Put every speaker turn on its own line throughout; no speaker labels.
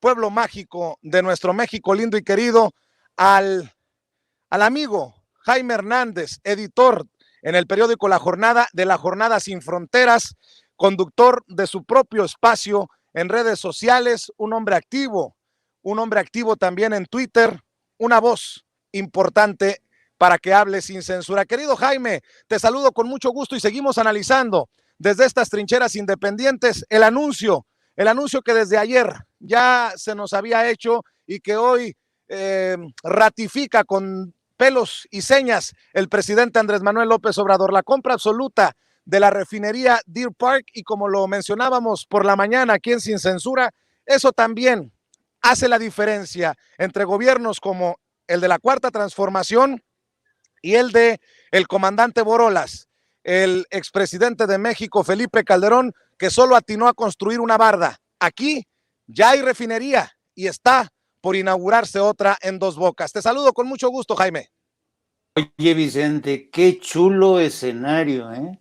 pueblo mágico de nuestro México lindo y querido, al amigo Jaime Hernández, editor en el periódico La Jornada, de La Jornada Sin Fronteras, conductor de su propio espacio en redes sociales, un hombre activo también en Twitter, una voz importante para que hable sin censura. Querido Jaime, te saludo con mucho gusto y seguimos analizando desde estas trincheras independientes el anuncio que desde ayer ya se nos había hecho y que hoy ratifica con pelos y señas el presidente Andrés Manuel López Obrador, la compra absoluta de la refinería Deer Park, y como lo mencionábamos por la mañana aquí en Sin Censura, eso también hace la diferencia entre gobiernos como el de la Cuarta Transformación y el de el comandante Borolas, el expresidente de México, Felipe Calderón, que solo atinó a construir una barda. Aquí ya hay refinería y está por inaugurarse otra en Dos Bocas. Te saludo con mucho gusto, Jaime.
Oye, Vicente, qué chulo escenario, ¿eh?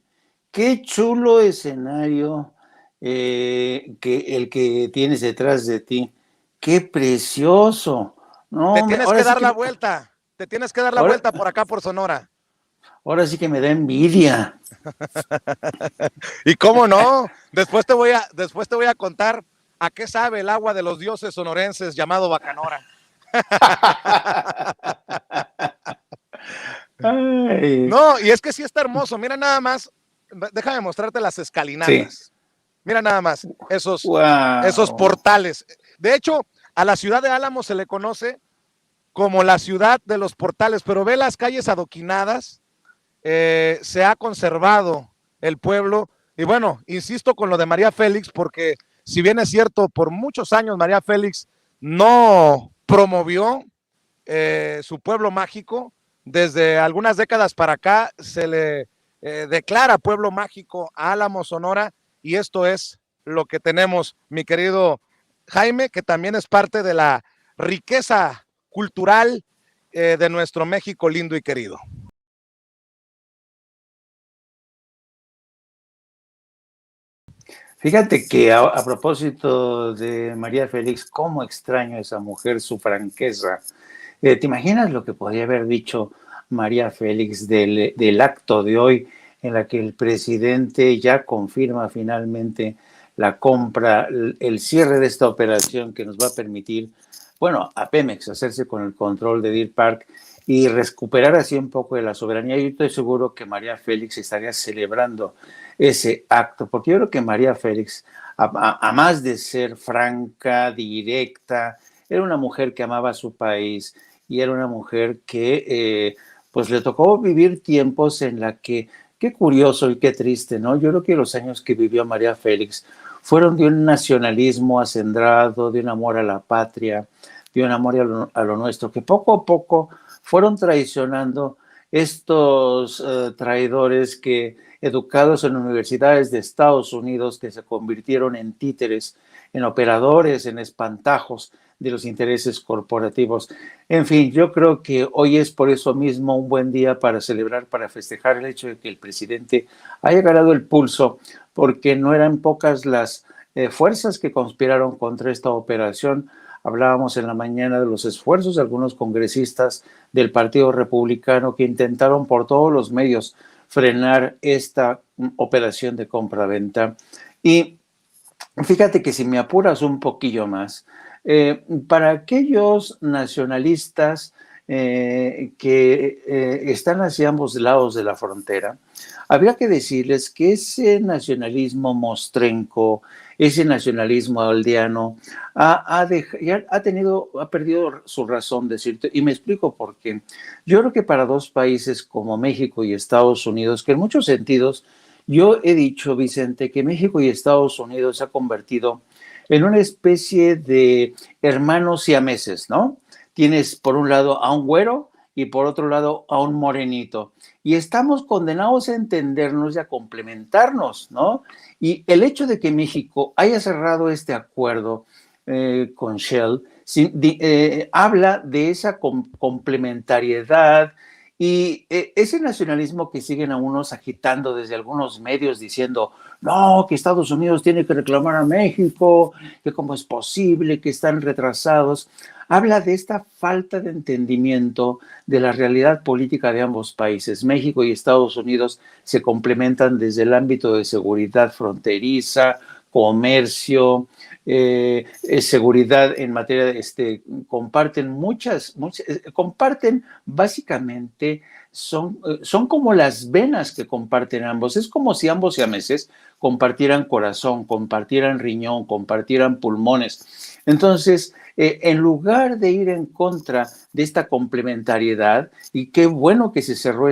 Qué chulo escenario que el que tienes detrás de ti. Qué precioso. No,
Te
hombre,
tienes que dar la vuelta. Te tienes que dar la vuelta por acá, por Sonora.
Ahora sí que me da envidia.
Y cómo no, después te voy a contar a qué sabe el agua de los dioses sonorenses llamado Bacanora.
Ay.
No, y es que sí está hermoso. Mira nada más, déjame mostrarte las escalinatas. Sí. Mira nada más esos portales. De hecho, a la ciudad de Álamos se le conoce como la ciudad de los portales, pero ve las calles adoquinadas, se ha conservado el pueblo. Y bueno, insisto con lo de María Félix, porque si bien es cierto, por muchos años María Félix no promovió su pueblo mágico, desde algunas décadas para acá se le declara pueblo mágico a Álamos, Sonora, y esto es lo que tenemos, mi querido Jaime, que también es parte de la riqueza cultural de nuestro México lindo y querido.
Fíjate que a propósito de María Félix, cómo extraño a esa mujer, su franqueza. ¿Te imaginas lo que podría haber dicho María Félix del acto de hoy en la que el presidente ya confirma finalmente la compra, el cierre de esta operación que nos va a permitir, bueno, a Pemex hacerse con el control de Deer Park y recuperar así un poco de la soberanía? Yo estoy seguro que María Félix estaría celebrando ese acto, porque yo creo que María Félix, a más de ser franca, directa, era una mujer que amaba a su país y era una mujer que pues le tocó vivir tiempos en la que, qué curioso y qué triste, ¿no? Yo creo que los años que vivió María Félix fueron de un nacionalismo acendrado, de un amor a la patria, de un amor a lo nuestro, que poco a poco fueron traicionando estos traidores que, educados en universidades de Estados Unidos, que se convirtieron en títeres, en operadores, en espantajos de los intereses corporativos. En fin, yo creo que hoy es por eso mismo un buen día para celebrar, para festejar el hecho de que el presidente haya ganado el pulso, porque no eran pocas las fuerzas que conspiraron contra esta operación. Hablábamos en la mañana de los esfuerzos de algunos congresistas del Partido Republicano que intentaron por todos los medios frenar esta operación de compra-venta. Y fíjate que si me apuras un poquillo más, para aquellos nacionalistas que están hacia ambos lados de la frontera, habría que decirles que ese nacionalismo mostrenco, ese nacionalismo aldeano, ha perdido su razón de ser. Y me explico por qué. Yo creo que para dos países como México y Estados Unidos, que en muchos sentidos, yo he dicho, Vicente, que México y Estados Unidos se ha convertido en una especie de hermanos siameses, ¿no? Tienes por un lado a un güero y por otro lado a un morenito. Y estamos condenados a entendernos y a complementarnos, ¿no? Y el hecho de que México haya cerrado este acuerdo con Shell habla de esa complementariedad y ese nacionalismo que siguen a unos agitando desde algunos medios diciendo no, que Estados Unidos tiene que reclamar a México, que cómo es posible, que están retrasados. Habla de esta falta de entendimiento de la realidad política de ambos países. México y Estados Unidos se complementan desde el ámbito de seguridad fronteriza, comercio, seguridad en materia de, comparten comparten básicamente, son como las venas que comparten ambos. Es como si ambos siameses compartieran corazón, compartieran riñón, compartieran pulmones. Entonces, en lugar de ir en contra de esta complementariedad, y qué bueno que se cerró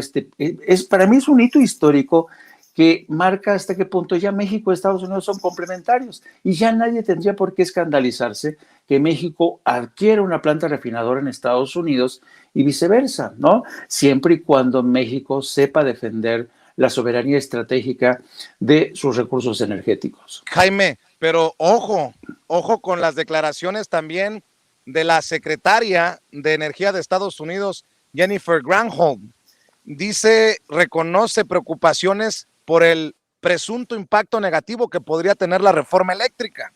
para mí es un hito histórico que marca hasta qué punto ya México y Estados Unidos son complementarios y ya nadie tendría por qué escandalizarse que México adquiera una planta refinadora en Estados Unidos y viceversa, ¿no? Siempre y cuando México sepa defender la soberanía estratégica de sus recursos energéticos.
Jaime, pero ojo con las declaraciones también de la secretaria de Energía de Estados Unidos, Jennifer Granholm. Reconoce preocupaciones por el presunto impacto negativo que podría tener la reforma eléctrica.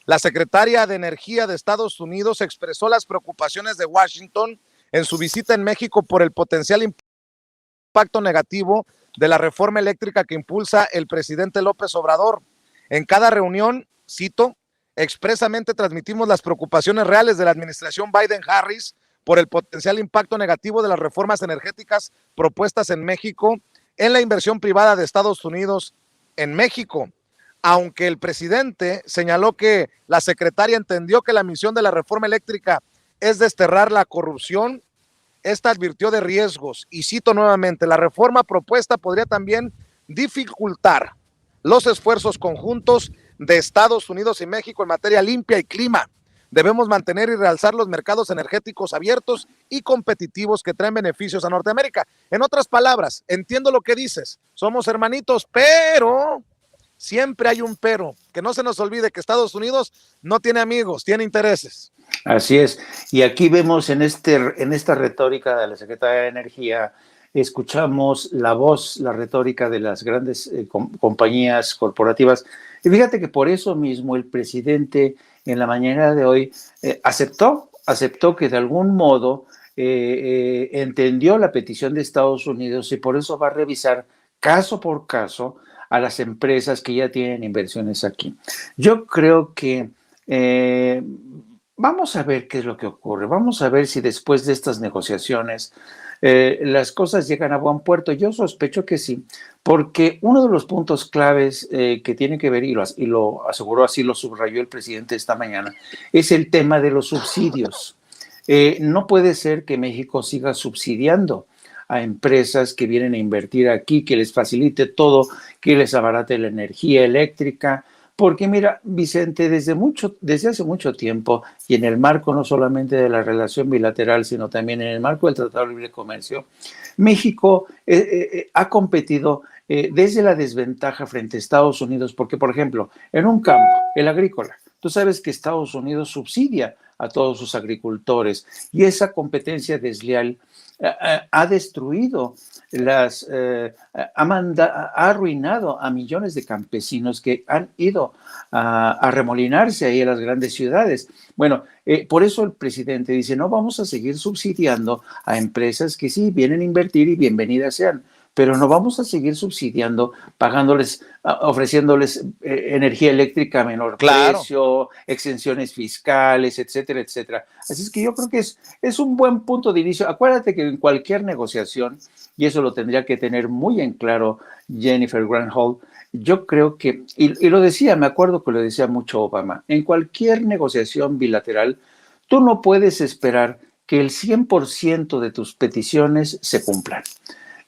La secretaria de Energía de Estados Unidos expresó las preocupaciones de Washington en su visita en México por el potencial impacto negativo de la reforma eléctrica que impulsa el presidente López Obrador. En cada reunión, cito, expresamente transmitimos las preocupaciones reales de la administración Biden-Harris por el potencial impacto negativo de las reformas energéticas propuestas en México en la inversión privada de Estados Unidos en México. Aunque el presidente señaló que la secretaria entendió que la misión de la reforma eléctrica es desterrar la corrupción, esta advirtió de riesgos y cito nuevamente, la reforma propuesta podría también dificultar los esfuerzos conjuntos de Estados Unidos y México en materia limpia y clima. Debemos mantener y realzar los mercados energéticos abiertos y competitivos que traen beneficios a Norteamérica. En otras palabras, entiendo lo que dices, somos hermanitos, pero siempre hay un pero. Que no se nos olvide que Estados Unidos no tiene amigos, tiene intereses.
Así es. Y aquí vemos en esta retórica de la Secretaría de Energía, escuchamos la voz, la retórica de las grandes compañías corporativas. Y fíjate que por eso mismo el presidente en la mañana de hoy aceptó que de algún modo entendió la petición de Estados Unidos y por eso va a revisar caso por caso a las empresas que ya tienen inversiones aquí. Yo creo que vamos a ver qué es lo que ocurre. Vamos a ver si después de estas negociaciones las cosas llegan a buen puerto. Yo sospecho que sí, porque uno de los puntos claves que tiene que ver, y lo aseguró así, lo subrayó el presidente esta mañana, es el tema de los subsidios. No puede ser que México siga subsidiando a empresas que vienen a invertir aquí, que les facilite todo, que les abarate la energía eléctrica. Porque mira, Vicente, desde hace mucho tiempo, y en el marco no solamente de la relación bilateral, sino también en el marco del Tratado de Libre Comercio, México ha competido desde la desventaja frente a Estados Unidos, porque, por ejemplo, en un campo, el agrícola, tú sabes que Estados Unidos subsidia a todos sus agricultores, y esa competencia desleal ha destruido ha arruinado a millones de campesinos que han ido a arremolinarse ahí en las grandes ciudades. Bueno, por eso el presidente dice, no vamos a seguir subsidiando a empresas que sí vienen a invertir y bienvenidas sean, pero no vamos a seguir subsidiando, pagándoles, ofreciéndoles energía eléctrica a menor precio, exenciones fiscales, etcétera, etcétera. Así es que yo creo que es un buen punto de inicio. Acuérdate que en cualquier negociación, y eso lo tendría que tener muy en claro Jennifer Granholm, yo creo que, y lo decía, me acuerdo que lo decía mucho Obama, en cualquier negociación bilateral, tú no puedes esperar que el 100% de tus peticiones se cumplan.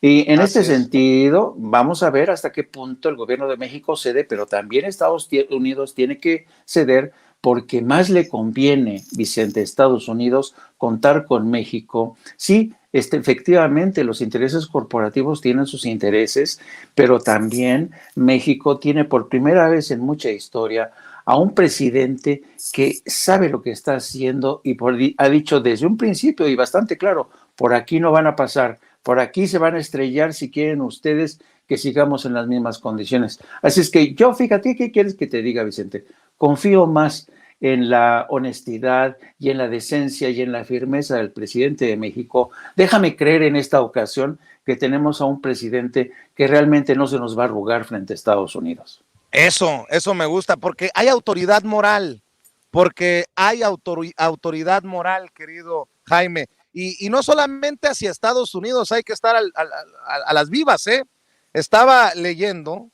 Y en este sentido, vamos a ver hasta qué punto el gobierno de México cede, pero también Estados Unidos tiene que ceder porque más le conviene, Vicente, a Estados Unidos contar con México. Sí, efectivamente, los intereses corporativos tienen sus intereses, pero también México tiene por primera vez en mucha historia a un presidente que sabe lo que está haciendo y ha dicho desde un principio y bastante claro, por aquí no van a pasar por aquí se van a estrellar si quieren ustedes que sigamos en las mismas condiciones. Así es que yo, fíjate, ¿qué quieres que te diga, Vicente? Confío más en la honestidad y en la decencia y en la firmeza del presidente de México. Déjame creer en esta ocasión que tenemos a un presidente que realmente no se nos va a arrugar frente a Estados Unidos.
Eso me gusta, porque hay autoridad moral, autoridad moral, querido Jaime, y no solamente hacia Estados Unidos, hay que estar a las vivas, ¿eh? Estaba leyendo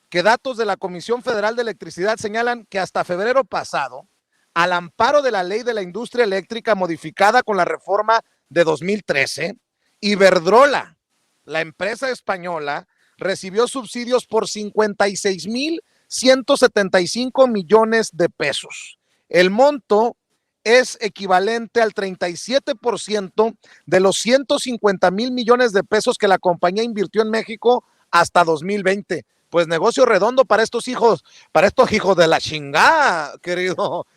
que datos de la Comisión Federal de Electricidad señalan que hasta febrero pasado, al amparo de la ley de la industria eléctrica modificada con la reforma de 2013, Iberdrola, la empresa española, recibió subsidios por 56,175 millones de pesos. El monto es equivalente al 37% de los 150,000 millones de pesos que la compañía invirtió en México hasta 2020. Pues negocio redondo para estos hijos de la chingada, querido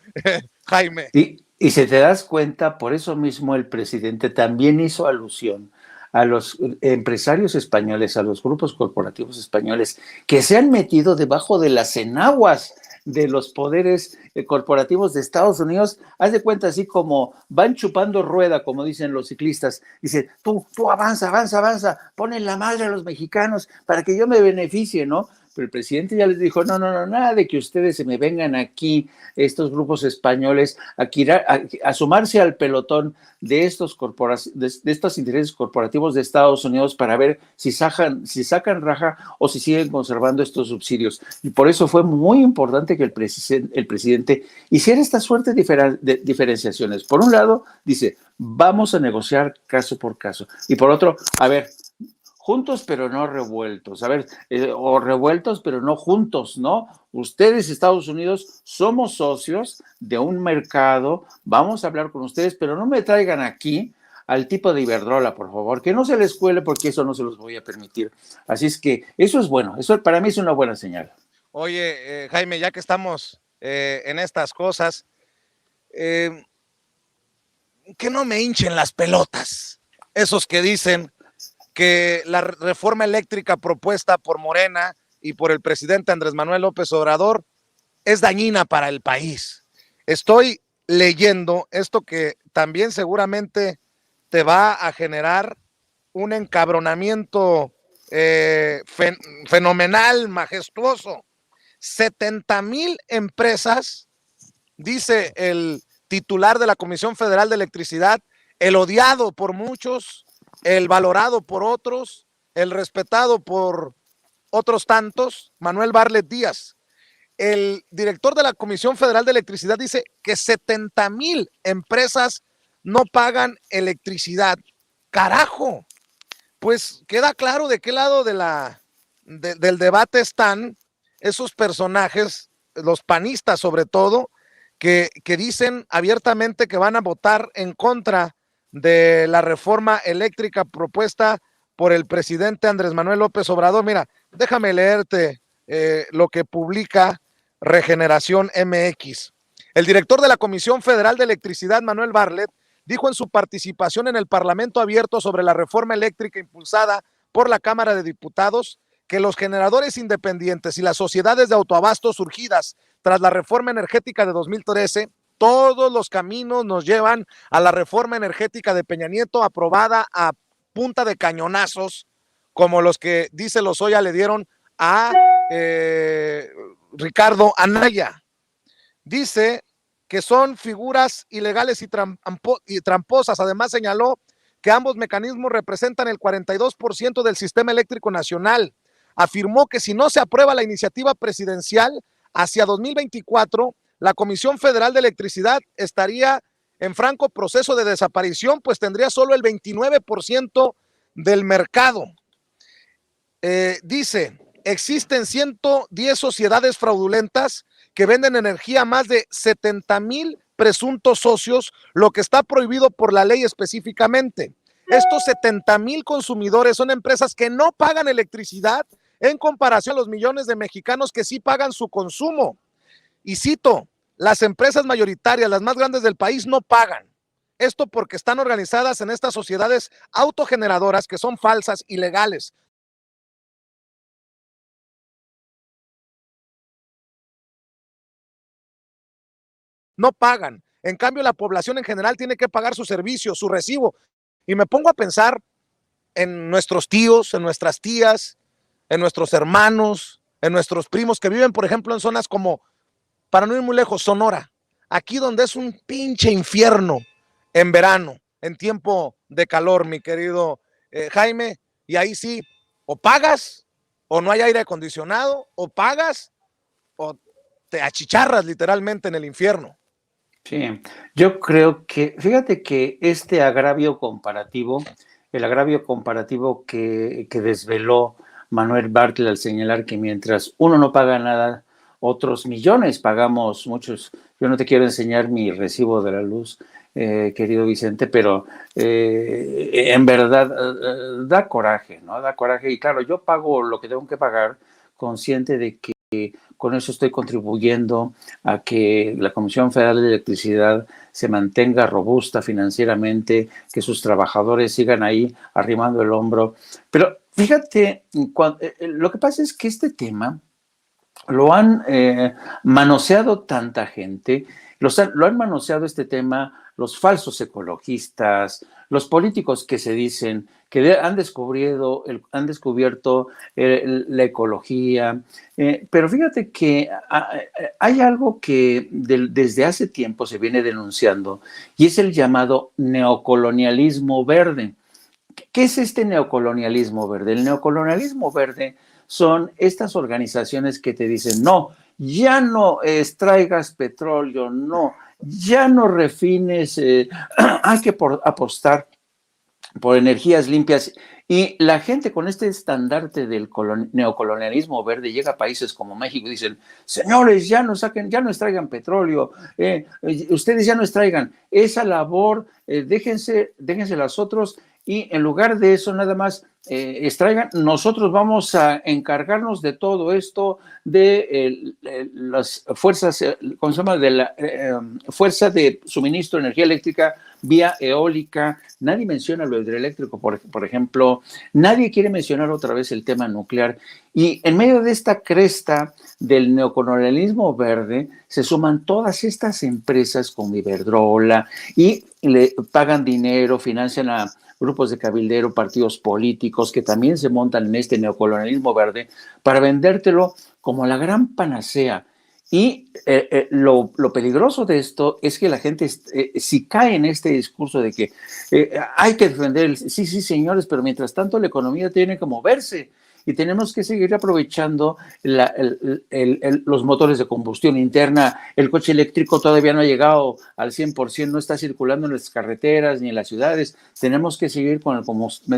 Jaime.
Y si te das cuenta, por eso mismo el presidente también hizo alusión a los empresarios españoles, a los grupos corporativos españoles que se han metido debajo de las enaguas de los poderes corporativos de Estados Unidos. Haz de cuenta, así como van chupando rueda, como dicen los ciclistas. Dice, tú avanza, ponle la madre a los mexicanos para que yo me beneficie, ¿no? Pero el presidente ya les dijo, no, nada de que ustedes se me vengan aquí, estos grupos españoles, a sumarse al pelotón de estos intereses corporativos de Estados Unidos para ver si sacan raja o si siguen conservando estos subsidios. Y por eso fue muy importante que el presidente hiciera esta suerte de diferenciaciones. Por un lado, dice, vamos a negociar caso por caso. Y por otro, a ver, juntos pero no revueltos, a ver, o revueltos pero no juntos, ¿no? Ustedes, Estados Unidos, somos socios de un mercado, vamos a hablar con ustedes, pero no me traigan aquí al tipo de Iberdrola, por favor, que no se les cuele porque eso no se los voy a permitir. Así es que eso es bueno, eso para mí es una buena señal.
Oye, Jaime, ya que estamos en estas cosas, que no me hinchen las pelotas, esos que dicen que la reforma eléctrica propuesta por Morena y por el presidente Andrés Manuel López Obrador es dañina para el país. Estoy leyendo esto que también seguramente te va a generar un encabronamiento fenomenal, majestuoso. 70,000 empresas, dice el titular de la Comisión Federal de Electricidad, el odiado por muchos, el valorado por otros, el respetado por otros tantos, Manuel Bartlett Díaz. El director de la Comisión Federal de Electricidad dice que 70,000 empresas no pagan electricidad. ¡Carajo! Pues queda claro de qué lado del debate están esos personajes, los panistas sobre todo, que dicen abiertamente que van a votar en contra de la reforma eléctrica propuesta por el presidente Andrés Manuel López Obrador. Mira, déjame leerte lo que publica Regeneración MX. El director de la Comisión Federal de Electricidad, Manuel Bartlett, dijo en su participación en el Parlamento Abierto sobre la reforma eléctrica impulsada por la Cámara de Diputados que los generadores independientes y las sociedades de autoabasto surgidas tras la reforma energética de 2013, todos los caminos nos llevan a la reforma energética de Peña Nieto, aprobada a punta de cañonazos, como los que, dice Lozoya, le dieron a Ricardo Anaya. Dice que son figuras ilegales y tramposas. Además señaló que ambos mecanismos representan el 42% del sistema eléctrico nacional. Afirmó que si no se aprueba la iniciativa presidencial, hacia 2024, la Comisión Federal de Electricidad estaría en franco proceso de desaparición, pues tendría solo el 29% del mercado. Dice, existen 110 sociedades fraudulentas que venden energía a más de 70,000 presuntos socios, lo que está prohibido por la ley específicamente. Estos 70,000 consumidores son empresas que no pagan electricidad en comparación a los millones de mexicanos que sí pagan su consumo. Y cito, las empresas mayoritarias, las más grandes del país, no pagan. Esto porque están organizadas en estas sociedades autogeneradoras que son falsas, ilegales. No pagan. En cambio, la población en general tiene que pagar su servicio, su recibo. Y me pongo a pensar en nuestros tíos, en nuestras tías, en nuestros hermanos, en nuestros primos que viven, por ejemplo, en zonas como, para no ir muy lejos, Sonora. Aquí donde es un pinche infierno en verano, en tiempo de calor, mi querido Jaime. Y ahí sí, o pagas, o no hay aire acondicionado, o pagas, o te achicharras literalmente en el infierno.
Sí, yo creo que, fíjate que este agravio comparativo, el agravio comparativo que desveló Manuel Bartlett al señalar que mientras uno no paga nada, otros millones pagamos muchos. Yo no te quiero enseñar mi recibo de la luz, querido Vicente, pero en verdad da coraje, ¿no? Da coraje. Y claro, yo pago lo que tengo que pagar, consciente de que con eso estoy contribuyendo a que la Comisión Federal de Electricidad se mantenga robusta financieramente, que sus trabajadores sigan ahí arrimando el hombro. Pero fíjate, lo que pasa es que este tema lo han manoseado tanta gente, lo han manoseado este tema los falsos ecologistas, los políticos que se dicen que han descubierto la ecología, pero fíjate que hay algo que desde hace tiempo se viene denunciando y es el llamado neocolonialismo verde. ¿Qué es este neocolonialismo verde? El neocolonialismo verde son estas organizaciones que te dicen, no, ya no extraigas petróleo, no, ya no refines, hay que apostar por energías limpias. Y la gente con este estandarte del neocolonialismo verde llega a países como México y dicen, señores, ya no saquen, ya no extraigan petróleo, ustedes ya no extraigan esa labor, déjense las otros, y en lugar de eso nada más extraigan, nosotros vamos a encargarnos de todo esto, de las fuerzas, ¿cómo se llama? De la fuerza de suministro de energía eléctrica vía eólica. Nadie menciona lo hidroeléctrico, por ejemplo. Nadie quiere mencionar otra vez el tema nuclear. Y en medio de esta cresta del neocolonialismo verde se suman todas estas empresas como Iberdrola y le pagan dinero, financian a grupos de cabildero, partidos políticos que también se montan en este neocolonialismo verde para vendértelo como la gran panacea. Y lo peligroso de esto es que la gente, si cae en este discurso de que hay que defender, sí, señores, pero mientras tanto la economía tiene que moverse y tenemos que seguir aprovechando los motores de combustión interna. El coche eléctrico todavía no ha llegado al 100%, no está circulando en las carreteras ni en las ciudades. Tenemos que seguir con el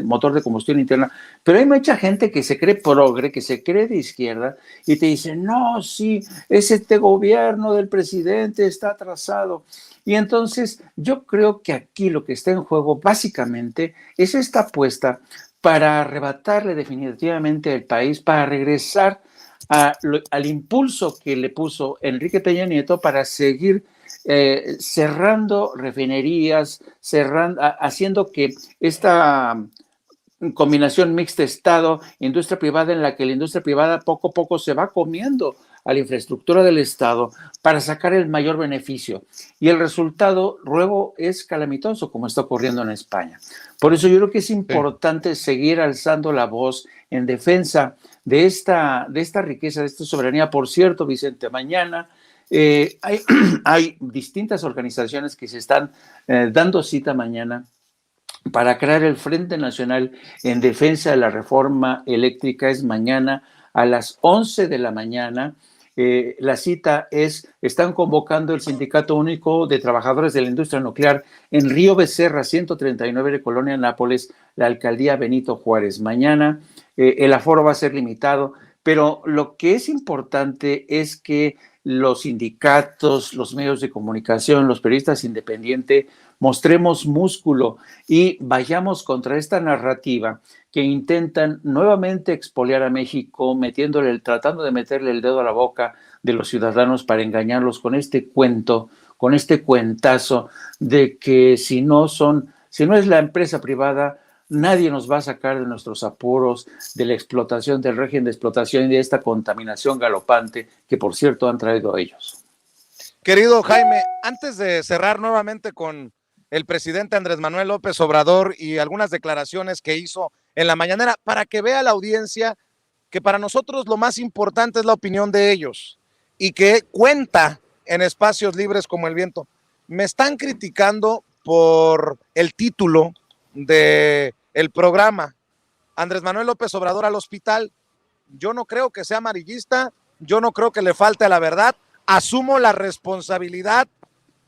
motor de combustión interna. Pero hay mucha gente que se cree progre, que se cree de izquierda y te dice, no, sí, este gobierno del presidente está atrasado. Y entonces yo creo que aquí lo que está en juego básicamente es esta apuesta para arrebatarle definitivamente el país, para regresar al impulso que le puso Enrique Peña Nieto para seguir cerrando refinerías, haciendo que esta combinación mixta Estado, industria privada, en la que la industria privada poco a poco se va comiendo a la infraestructura del Estado para sacar el mayor beneficio. Y el resultado luego es calamitoso, como está ocurriendo en España. Por eso yo creo que es importante seguir alzando la voz en defensa de esta riqueza, de esta soberanía. Por cierto, Vicente, mañana hay distintas organizaciones que se están dando cita mañana para crear el Frente Nacional en Defensa de la Reforma Eléctrica. Es mañana a las 11 de la mañana. La cita están convocando el Sindicato Único de Trabajadores de la Industria Nuclear en Río Becerra, 139 de Colonia Nápoles, la alcaldía Benito Juárez. Mañana el aforo va a ser limitado, pero lo que es importante es que los sindicatos, los medios de comunicación, los periodistas independientes, mostremos músculo y vayamos contra esta narrativa que intentan nuevamente expoliar a México, tratando de meterle el dedo a la boca de los ciudadanos para engañarlos con este cuento con este cuentazo de que si no es la empresa privada, nadie nos va a sacar de nuestros apuros, de la explotación, del régimen de explotación y de esta contaminación galopante que, por cierto, han traído ellos.
Querido Jaime, antes de cerrar nuevamente con el presidente Andrés Manuel López Obrador y algunas declaraciones que hizo en la mañanera, para que vea la audiencia que para nosotros lo más importante es la opinión de ellos y que cuenta en espacios libres como El Viento. Me están criticando por el título del programa, Andrés Manuel López Obrador al hospital. Yo no creo que sea amarillista, yo no creo que le falte a la verdad. Asumo la responsabilidad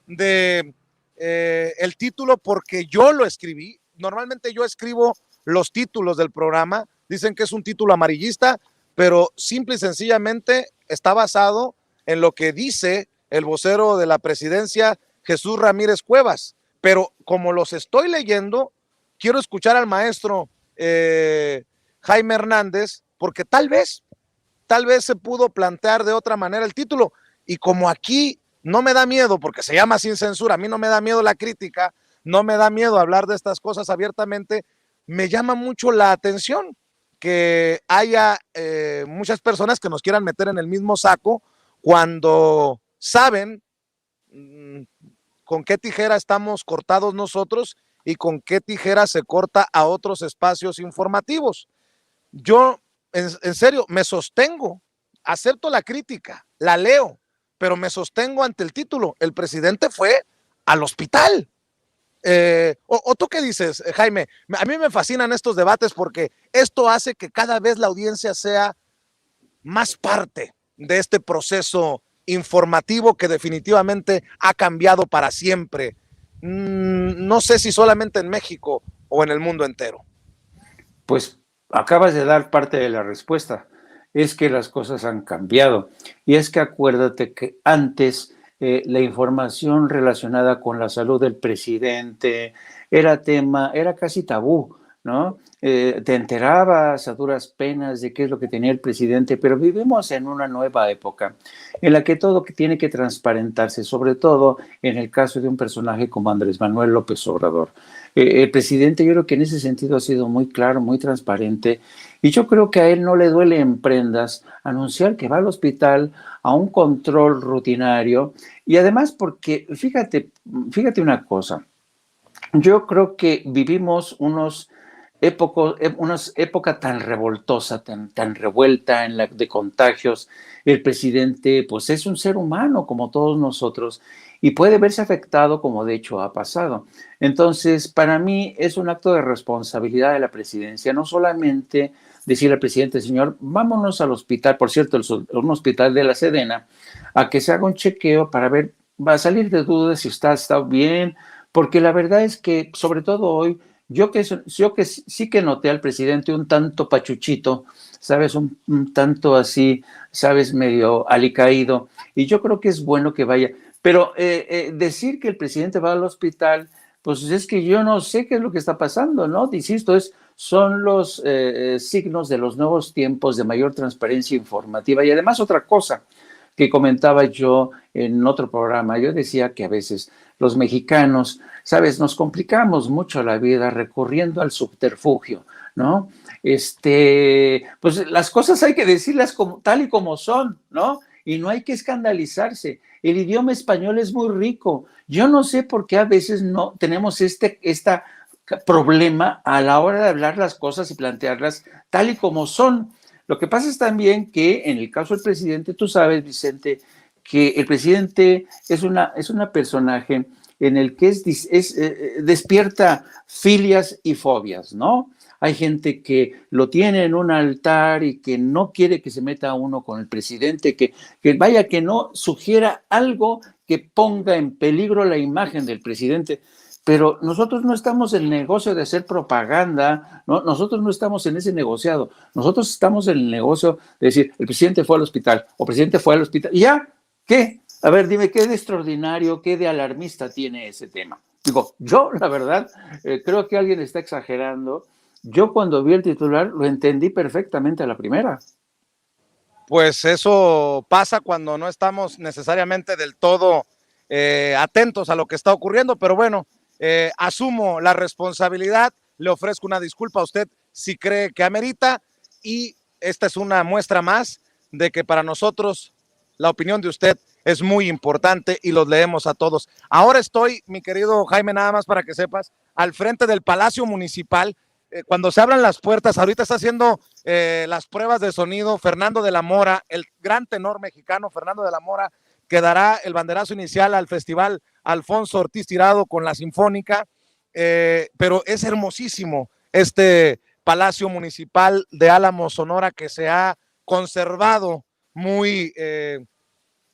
de el título porque yo lo escribí. Normalmente yo escribo los títulos del programa. Dicen que es un título amarillista, pero simple y sencillamente está basado en lo que dice el vocero de la presidencia, Jesús Ramírez Cuevas. Pero como los estoy leyendo, quiero escuchar al maestro Jaime Hernández, porque tal vez se pudo plantear de otra manera el título. Y como aquí no me da miedo, porque se llama Sin Censura, a mí no me da miedo la crítica, no me da miedo hablar de estas cosas abiertamente, me llama mucho la atención que haya muchas personas que nos quieran meter en el mismo saco cuando saben con qué tijera estamos cortados nosotros y con qué tijera se corta a otros espacios informativos. Yo, en serio, me sostengo, acepto la crítica, la leo, pero me sostengo ante el título. El presidente fue al hospital. ¿O tú qué dices, Jaime? A mí me fascinan estos debates porque esto hace que cada vez la audiencia sea más parte de este proceso informativo que definitivamente ha cambiado para siempre. No sé si solamente en México o en el mundo entero.
Pues acabas de dar parte de la respuesta. Es que las cosas han cambiado. Y es que acuérdate que antes la información relacionada con la salud del presidente era casi tabú, ¿no? Te enterabas a duras penas de qué es lo que tenía el presidente, pero vivimos en una nueva época en la que todo tiene que transparentarse, sobre todo en el caso de un personaje como Andrés Manuel López Obrador. El presidente, yo creo que en ese sentido ha sido muy claro, muy transparente, y yo creo que a él no le duele en prendas anunciar que va al hospital a un control rutinario, y además porque, fíjate una cosa, yo creo que vivimos una época tan revoltosa, tan revuelta de contagios. El presidente, pues es un ser humano como todos nosotros y puede verse afectado como de hecho ha pasado. Entonces, para mí es un acto de responsabilidad de la presidencia, no solamente decirle al presidente, señor, vámonos al hospital, por cierto, un hospital de la Sedena, a que se haga un chequeo para ver, va a salir de dudas si está bien, porque la verdad es que, sobre todo hoy, yo que sí que noté al presidente un tanto pachuchito, ¿sabes? Un tanto así, ¿sabes? Medio alicaído. Y yo creo que es bueno que vaya. Pero decir que el presidente va al hospital, pues es que yo no sé qué es lo que está pasando, ¿no? Insisto, son los signos de los nuevos tiempos de mayor transparencia informativa. Y además otra cosa que comentaba yo en otro programa, yo decía que a veces los mexicanos, ¿sabes? Nos complicamos mucho la vida recurriendo al subterfugio, ¿no? Pues las cosas hay que decirlas tal y como son, ¿no? Y no hay que escandalizarse. El idioma español es muy rico. Yo no sé por qué a veces no tenemos este problema a la hora de hablar las cosas y plantearlas tal y como son. Lo que pasa es también que en el caso del presidente, tú sabes, Vicente, que el presidente es una personaje en el que despierta filias y fobias, ¿no? Hay gente que lo tiene en un altar y que no quiere que se meta uno con el presidente, que no sugiera algo que ponga en peligro la imagen del presidente. Pero nosotros no estamos en el negocio de hacer propaganda, ¿no? Nosotros no estamos en ese negociado. Nosotros estamos en el negocio de decir, el presidente fue al hospital, o el presidente fue al hospital, y ya, ¿qué? A ver, dime, ¿qué de extraordinario, qué de alarmista tiene ese tema? Digo, yo, la verdad, creo que alguien está exagerando. Yo cuando vi el titular lo entendí perfectamente a la primera.
Pues eso pasa cuando no estamos necesariamente del todo atentos a lo que está ocurriendo, pero bueno, asumo la responsabilidad, le ofrezco una disculpa a usted si cree que amerita, y esta es una muestra más de que para nosotros la opinión de usted es muy importante y los leemos a todos. Ahora estoy, mi querido Jaime, nada más para que sepas, al frente del Palacio Municipal. Cuando se abran las puertas, ahorita está haciendo las pruebas de sonido Fernando de la Mora, el gran tenor mexicano Fernando de la Mora, que dará el banderazo inicial al Festival Alfonso Ortiz Tirado con la Sinfónica, pero es hermosísimo este Palacio Municipal de Álamos, Sonora, que se ha conservado muy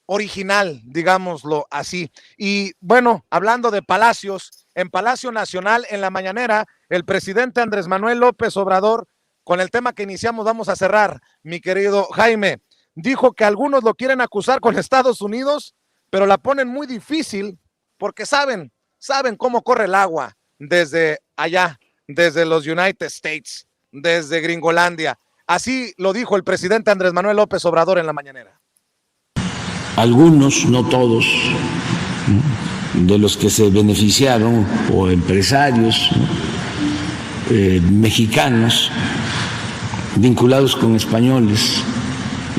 original, digámoslo así. Y bueno, hablando de palacios, en Palacio Nacional, en la mañanera, el presidente Andrés Manuel López Obrador, con el tema que iniciamos, vamos a cerrar, mi querido Jaime, dijo que algunos lo quieren acusar con Estados Unidos, pero la ponen muy difícil porque saben cómo corre el agua desde allá, desde los United States, desde Gringolandia. Así lo dijo el presidente Andrés Manuel López Obrador en la mañanera.
Algunos, no todos, de los que se beneficiaron, o empresarios mexicanos vinculados con españoles,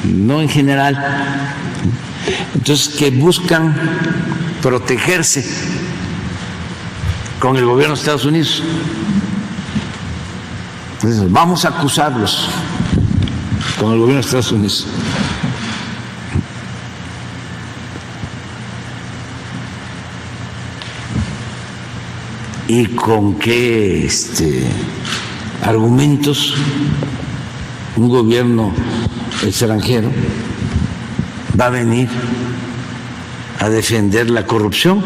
no en general, entonces que buscan protegerse con el gobierno de Estados Unidos. Entonces, vamos a acusarlos con el gobierno de Estados Unidos. ¿Y con qué argumentos un gobierno extranjero va a venir a defender la corrupción?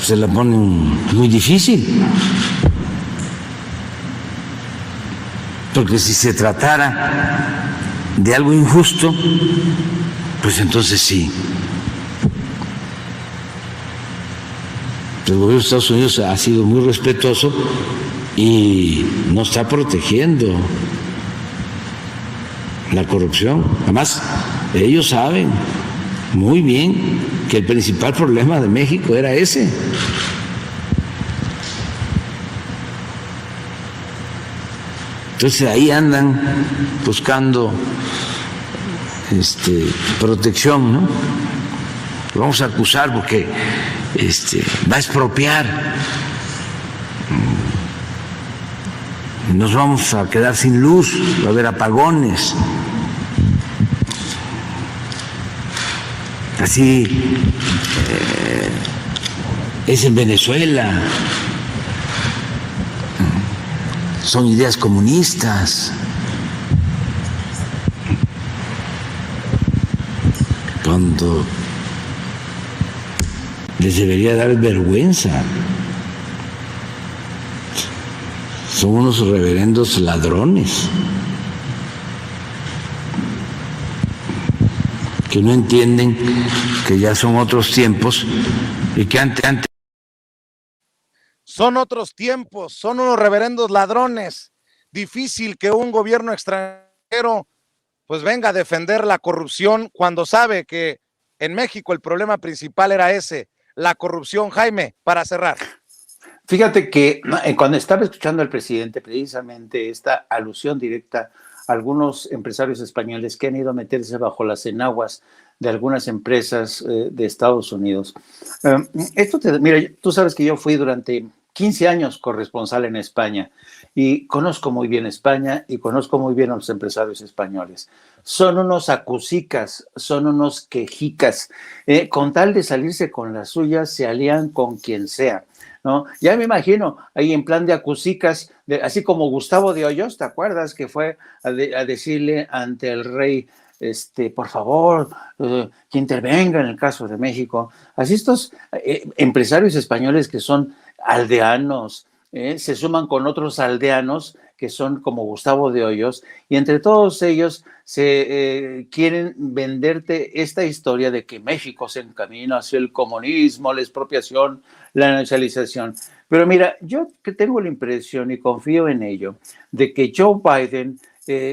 Se la ponen muy difícil. Porque si se tratara de algo injusto, pues entonces sí. El gobierno de Estados Unidos ha sido muy respetuoso y no está protegiendo la corrupción. Además, ellos saben muy bien que el principal problema de México era ese. Entonces ahí andan buscando protección, ¿no? Lo vamos a acusar porque va a expropiar. Nos vamos a quedar sin luz, va a haber apagones. Así es en Venezuela. Son ideas comunistas. Cuando les debería dar vergüenza. Son unos reverendos ladrones que no entienden que ya son otros tiempos y que antes
son otros tiempos, son unos reverendos ladrones. Difícil que un gobierno extranjero pues venga a defender la corrupción cuando sabe que en México el problema principal era ese, la corrupción. Jaime, para cerrar.
Fíjate que cuando estaba escuchando al presidente, precisamente esta alusión directa a algunos empresarios españoles que han ido a meterse bajo las enaguas de algunas empresas de Estados Unidos. Mira, tú sabes que yo fui durante 15 años corresponsal en España y conozco muy bien España y conozco muy bien a los empresarios españoles. Son unos acusicas, son unos quejicas. Con tal de salirse con las suyas, se alían con quien sea, ¿no? Ya me imagino ahí en plan de acusicas, así como Gustavo de Hoyos, ¿te acuerdas? Que fue a decirle ante el rey, por favor, que intervenga en el caso de México. Así estos empresarios españoles que son aldeanos, se suman con otros aldeanos que son como Gustavo de Hoyos, y entre todos ellos se quieren venderte esta historia de que México se encamina hacia el comunismo, la expropiación, la nacionalización. Pero mira, yo que tengo la impresión y confío en ello, de que Joe Biden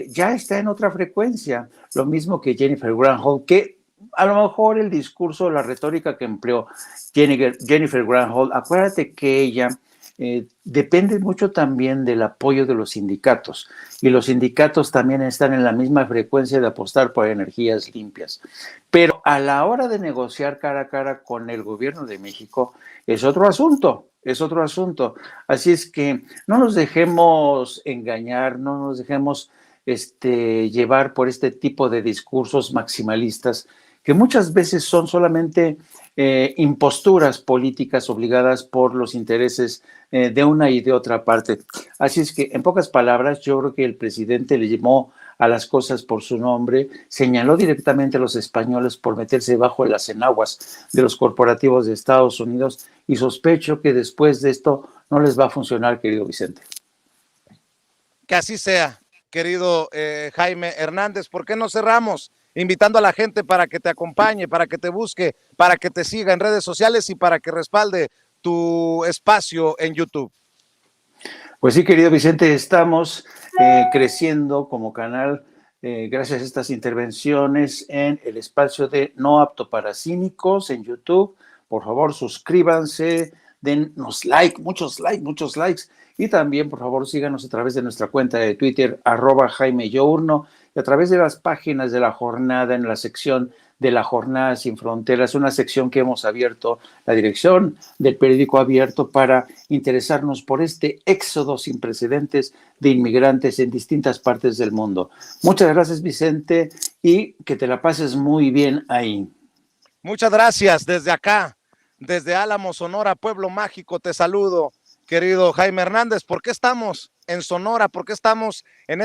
ya está en otra frecuencia, lo mismo que Jennifer Granholm, que a lo mejor el discurso, la retórica que empleó Jennifer Granholm, acuérdate que ella depende mucho también del apoyo de los sindicatos, y los sindicatos también están en la misma frecuencia de apostar por energías limpias. Pero a la hora de negociar cara a cara con el gobierno de México es otro asunto, es otro asunto. Así es que no nos dejemos engañar, no nos dejemos llevar por este tipo de discursos maximalistas que muchas veces son solamente imposturas políticas obligadas por los intereses de una y de otra parte. Así es que, en pocas palabras, yo creo que el presidente le llamó a las cosas por su nombre, señaló directamente a los españoles por meterse bajo las enaguas de los corporativos de Estados Unidos, y sospecho que después de esto no les va a funcionar, querido Vicente.
Que así sea, querido Jaime Hernández. ¿Por qué no cerramos invitando a la gente para que te acompañe, para que te busque, para que te siga en redes sociales y para que respalde tu espacio en YouTube?
Pues sí, querido Vicente, estamos creciendo como canal gracias a estas intervenciones en el espacio de No Apto para Cínicos en YouTube. Por favor, suscríbanse, denos like, muchos likes, y también, por favor, síganos a través de nuestra cuenta de Twitter, @JaimeYourno, y a través de las páginas de La Jornada, en la sección de La Jornada Sin Fronteras, una sección que hemos abierto, la dirección del periódico abierto, para interesarnos por este éxodo sin precedentes de inmigrantes en distintas partes del mundo. Muchas gracias, Vicente, y que te la pases muy bien ahí.
Muchas gracias desde acá, desde Álamo, Sonora, Pueblo Mágico, te saludo, querido Jaime Hernández. ¿Por qué estamos en Sonora? ¿Por qué estamos en